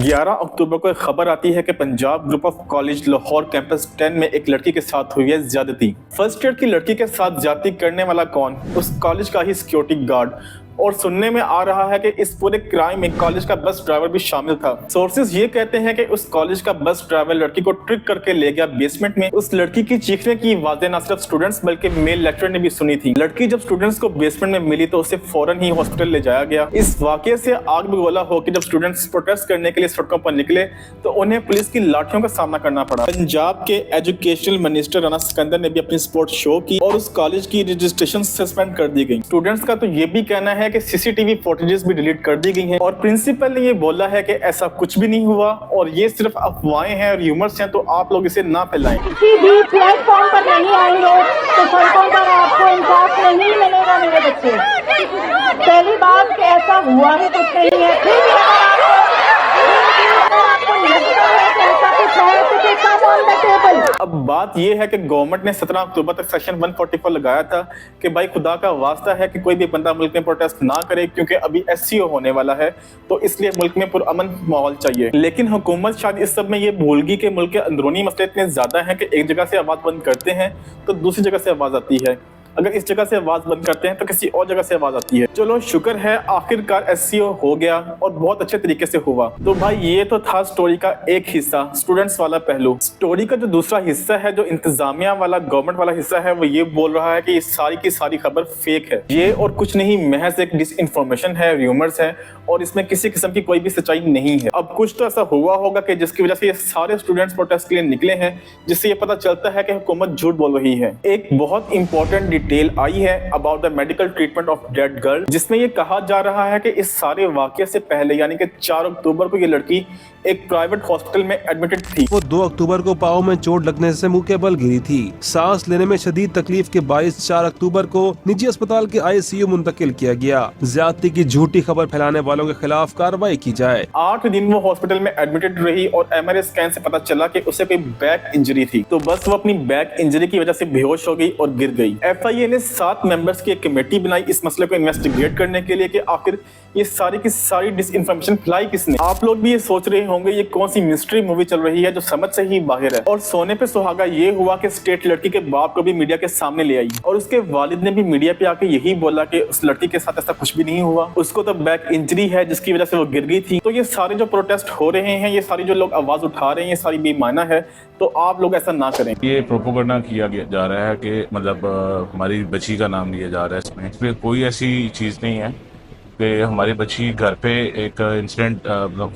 11 अक्टूबर को एक खबर आती है कि Punjab group of college Lahore campus 10 में एक लड़की के साथ हुई है ज्यादती। फर्स्ट ईयर की लड़की के साथ ज्यादती करने वाला कौन? उस कॉलेज का ही सिक्योरिटी गार्ड। और सुनने में आ रहा है कि इस पूरे क्राइम में कॉलेज का बस ड्राइवर भी शामिल था। सोर्सेज ये कहते हैं कि उस कॉलेज का बस ड्राइवर लड़की को ट्रिक करके ले गया बेसमेंट में। उस लड़की की चीखने की आवाजें न सिर्फ स्टूडेंट्स बल्कि मेल लेक्चरर ने भी सुनी थी। लड़की जब स्टूडेंट्स को बेसमेंट में मिली तो उसे फौरन ही हॉस्पिटल ले जाया गया। इस वाकये से आग बगोला हो कि जब स्टूडेंट्स प्रोटेस्ट करने के लिए सड़कों पर निकले तो उन्हें पुलिस की लाठियों का सामना करना पड़ा। पंजाब के एजुकेशनल मिनिस्टर राना सिकंदर ने भी अपनी सपोर्ट शो की और उस कॉलेज की रजिस्ट्रेशन सस्पेंड कर दी गई। स्टूडेंट्स का तो ये भी कहना है कि सीसीटीवी फुटेजेस भी डिलीट कर दी गई हैं और प्रिंसिपल ने ये बोला है कि ऐसा कुछ भी नहीं हुआ और ये सिर्फ अफवाहें हैं और ह्यूमर्स हैं, तो आप लोग इसे ना फैलाएं। किसी भी प्लेटफॉर्म पर नहीं आएंगे तो सड़कों पर आपको इंसाफ नहीं मिलेगा मेरे बच्चे। पहली बात कि ऐसा हुआ ही कुछ नहीं है। फिर भी अगर आपको लगता है कि ऐसा कुछ है तो कम ऑन द टेबल। अब बात यह है कि गवर्नमेंट ने 17 अक्टूबर तक सेक्शन 144 लगाया था कि भाई खुदा का वास्ता है कि कोई भी बंदा मुल्क में प्रोटेस्ट ना करे, क्योंकि अभी SCO होने वाला है तो इसलिए मुल्क में पुरअमन माहौल चाहिए। लेकिन हुकूमत शायद इस सब में ये भूल गई कि मुल्क के अंदरूनी मसले इतने ज्यादा हैं कि एक जगह से आवाज बंद करते हैं तो दूसरी जगह से आवाज आती है, अगर इस जगह से आवाज बंद करते हैं तो किसी और जगह से आवाज आती है। चलो शुक्र है आखिरकार SCO हो गया और बहुत अच्छे तरीके से हुआ। तो भाई ये तो था स्टोरी का एक हिस्सा, स्टूडेंट्स वाला पहलू। स्टोरी का जो दूसरा हिस्सा है, जो इंतजामिया वाला गवर्नमेंट वाला हिस्सा है, वो ये बोल रहा है कि ये सारी की सारी खबर फेक है, ये और कुछ नहीं, महज एक डिसइंफॉर्मेशन है, र्यूमर्स है और इसमें किसी किस्म की कोई भी सच्चाई नहीं है। अब कुछ तो ऐसा हुआ होगा कि जिसकी वजह से ये सारे स्टूडेंट्स प्रोटेस्ट के लिए निकले हैं, जिससे ये पता चलता है कि हुकूमत झूठ बोल रही है। एक बहुत इंपॉर्टेंट डिटेल आई है about the medical treatment of dead girl, जिसमें ये कहा जा रहा है कि इस सारे वाकये से पहले यानी कि 4 अक्टूबर को ये लड़की एक प्राइवेट हॉस्पिटल में एडमिटेड थी। वो 2 अक्टूबर को पाँव में चोट लगने से मुंह के बल गिरी थी। सांस लेने में शदीद तकलीफ के बायस 4 अक्टूबर को निजी अस्पताल के ICU मुंतकिल किया गया। ज्यादती की झूठी खबर फैलाने वालों के खिलाफ कार्रवाई की जाए। 8 दिन वो हॉस्पिटल में एडमिटेड रही और MRI स्कैन से पता चला कि उसे कोई बैक इंजरी थी, तो बस वो अपनी बैक इंजरी की वजह से बेहोश हो गई और गिर गई। FIA ने 7 मेंबर्स की एक कमेटी बनाई इस मसले को इन्वेस्टिगेट करने के लिए कि आखिर ये सारी की सारी डिसइंफॉर्मेशन फैलाई किसने। आप लोग भी ये सोच रहे होंगे ये कौन सी मिस्ट्री मूवी चल रही है जो समझ से ही बाहर है। और सोने पे सुहागा ये हुआ कि स्टेट लड़की के बाप को भी मीडिया के सामने ले आई और उसके वालिद ने भी मीडिया पे आके यही बोला कि उस लड़की के साथ ऐसा कुछ भी नहीं हुआ, उसको तो बैक इंजरी है जिसकी वजह से वो गिर गई थी। तो ये सारे जो प्रोटेस्ट हो रहे हैं, ये सारी जो लोग आवाज उठा रहे हैं, ये सारी बेईमाना है, तो आप लोग ऐसा ना करें। ये प्रोपोगंडा किया जा रहा है कि मतलब हमारी बच्ची का नाम लिया जा रहा है। इसमें कोई ऐसी चीज़ नहीं है कि हमारी बच्ची घर पे एक इंसिडेंट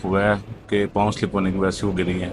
हुआ है कि पाँव स्लिप होने की वजह से वो गिरी है,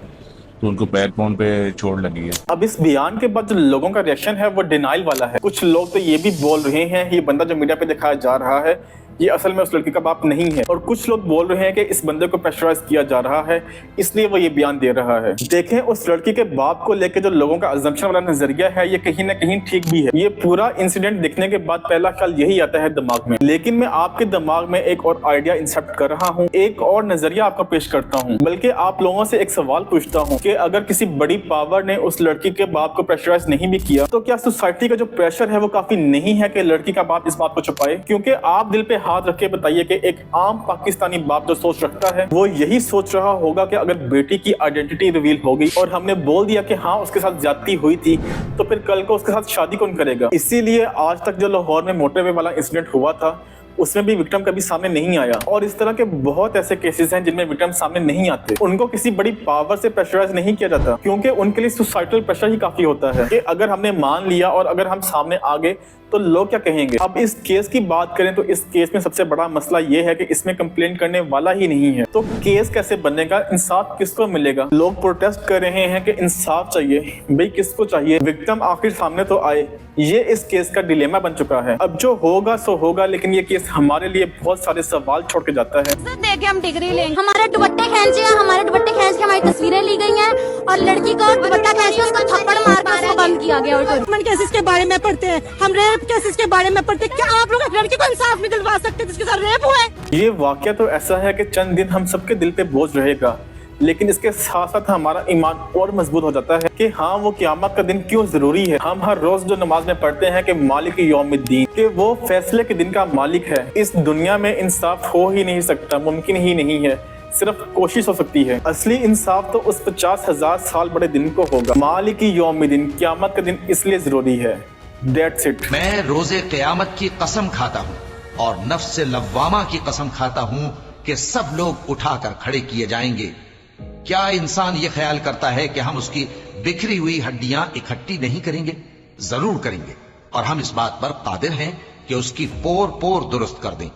तो उनको बैकबोन पे चोट लगी है। अब इस बयान के बाद जो लोगों का रिएक्शन है वो डिनाइल वाला है। कुछ लोग तो ये भी बोल रहे हैं ये बंदा जो मीडिया पे दिखाया जा रहा है ये असल में उस लड़की का बाप नहीं है, और कुछ लोग बोल रहे हैं कि इस बंदे को प्रेशराइज किया जा रहा है इसलिए वो ये बयान दे रहा है। देखें उस लड़की के बाप को लेकर जो लोगों का अजम्पशन वाला नजरिया है ये कहीं ना कहीं ठीक भी है। ये पूरा इंसिडेंट देखने के बाद पहला ख्याल यही आता है दिमाग में, लेकिन मैं आपके दिमाग में एक और आइडिया इंसेप्ट कर रहा हूँ, एक और नजरिया आपको पेश करता हूँ, बल्कि आप लोगों से एक सवाल पूछता हूँ कि अगर किसी बड़ी पावर ने उस लड़की के बाप को प्रेशराइज नहीं भी किया तो क्या सोसाइटी का जो प्रेशर है वो काफी नहीं है कि लड़की का बाप इस बात को छुपाए? क्योंकि आप दिल पे हाथ रख के बताइए कि एक आम पाकिस्तानी बाप जो सोच रखता है वो यही सोच रहा होगा कि अगर बेटी की आइडेंटिटी रिवील हो गई और हमने बोल दिया कि हाँ उसके साथ ज्यादती हुई थी, तो फिर कल को उसके साथ शादी कौन करेगा? इसीलिए आज तक जो लाहौर में मोटरवे वाला इंसिडेंट हुआ था उसमें भी विक्टिम कभी सामने नहीं आया, और इस तरह के बहुत ऐसे केसेस हैं जिनमें विक्टिम सामने नहीं आते। उनको किसी बड़ी पावर से प्रेशराइज नहीं किया जाता क्योंकि उनके लिए सोसाइटल प्रेशर ही काफी होता है कि अगर हमने मान लिया और अगर हम सामने आ गए तो लोग क्या कहेंगे। अब इस केस की बात करें तो इस केस में सबसे बड़ा मसला ये है कि इसमें कंप्लेंट करने वाला ही नहीं है, तो केस कैसे बनेगा, इंसाफ किसको मिलेगा? लोग प्रोटेस्ट कर रहे हैं कि इंसाफ चाहिए, भाई किसको चाहिए? विक्टिम आखिर सामने तो आए, ये इस केस का डिलेमा बन चुका है। अब जो होगा सो होगा, लेकिन ये केस हमारे लिए बहुत सारे सवाल छोड़ के जाता है। देखे हम डिग्री लेंगे, हमारे दुपट्टे खींचे, हमारे दुपट्टे खींच के हमारी तस्वीरें ली गई हैं और लड़की को दुपट्टा खींच के उसको थप्पड़ मार कर उसको बंद किया गया। और केसेस के बारे में पढ़ते हैं हम, रेप केसेस के बारे में पढ़ते, क्या आप लोग लड़की को इंसाफ नहीं दिलवा सकते जिसके साथ रेप हुआ है? ये वाकया तो ऐसा है कि चंद दिन हम सबके दिल पे बोझ रहेगा, लेकिन इसके साथ साथ हमारा ईमान और मजबूत हो जाता है कि हाँ वो क़यामत का दिन क्यों जरूरी है। हम हर रोज जो नमाज में पढ़ते हैं कि मालिक यौमिद्दीन, कि वो फैसले के दिन का मालिक है। इस दुनिया में इंसाफ हो ही नहीं सकता, मुमकिन ही नहीं है। सिर्फ कोशिश हो सकती है। असली इंसाफ तो उस 50,000 साल बड़े दिन को होगा। मालिकी यौमिद्दीन, क़यामत का दिन इसलिए जरूरी है। That's it। मैं रोजे क़यामत की कसम खाता हूँ और नफ्स लव्वामा की कसम खाता हूँ कि सब लोग उठाकर खड़े किए जाएंगे। क्या इंसान ये ख्याल करता है कि हम उसकी बिखरी हुई हड्डियां इकट्ठी नहीं करेंगे? जरूर करेंगे और हम इस बात पर कादिर हैं कि उसकी पोर पोर दुरुस्त कर दें।